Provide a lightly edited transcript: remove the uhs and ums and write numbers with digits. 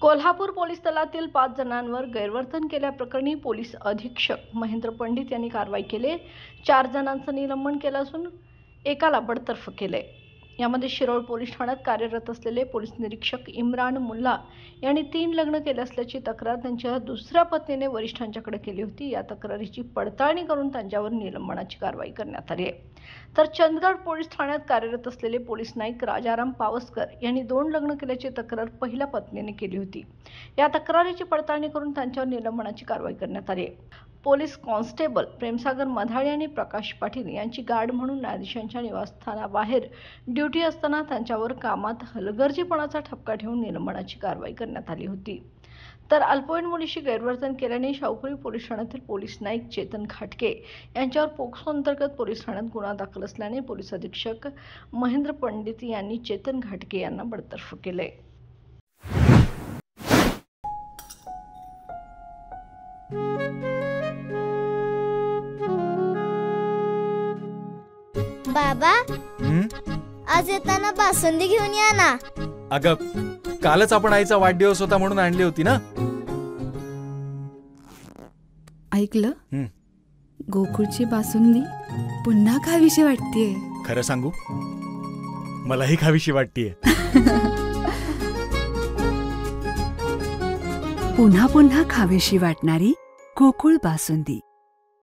Kolhapur police दलातील 5 जणांवर गैरवर्तन केल्याप्रकरणी पोलीस अधीक्षक महेंद्र पंडित यांनी कारवाई केली। 4 जणांचं निलंबन केलं असून एकाला बडतर्फ केले। यामध्ये शिरोळ पोलीस ठाण्यात कार्यरत असलेले पोलीस निरीक्षक इम्रान मुल्ला यांनी 3 लग्न केले असल्याची तक्रार त्यांच्या दुसऱ्या पत्नीने वरिष्ठांच्याकडे केली होती। या तक्रारीची पडताळणी करून त्यांच्यावर निलंबनाची कारवाई करण्यात आली आहे। तर चंदगड पोलीस ठाण्यात कार्यरत असलेले पोलीस नाईक राजाराम पावसकर यांनी 2 लग्न केल्याची तक्रार पहिल्या पत्नीने केली होती। या तक्रारीची पडताळणी करून त्यांच्यावर निलंबनाची कारवाई करण्यात आली आहे। पोलीस कॉन्स्टेबल प्रेमसागर मधाळे आणि प्रकाश पाटील यांची गार्ड म्हणून न्यायाधीशांच्या निवासस्थानाबाहेर ड्युटी असताना त्यांच्यावर कामात हलगर्जीपणाचा ठपका ठेवून निलंबनाची कारवाई करण्यात आली होती। तर अल्पवयीन मुलीशी गैरवर्तन केल्याने शाहूपुरी पोलीस ठाण्यातील पोलीस नाईक चेतन घाटके यांच्यावर पोक्सो अंतर्गत पोलीस ठाण्यात गुन्हा दाखल असल्याने पोलीस अधीक्षक महेंद्र पंडित यांनी चेतन घाटके यांना बडतर्फ केले। बाबा, आज येताना बासुंदी घेऊन या ना। अगं, कालच आपण आईचा वाढदिवस होता म्हणून आणली होती ना। ऐकलं, गोकुळची बासुंदी पुन्हा खावीशी वाटतेय। खरं सांगू, मलाही खावीशी वाटतेय। पुन्हा पुन्हा खावीशी वाटणारी गोकुळ बासुंदी।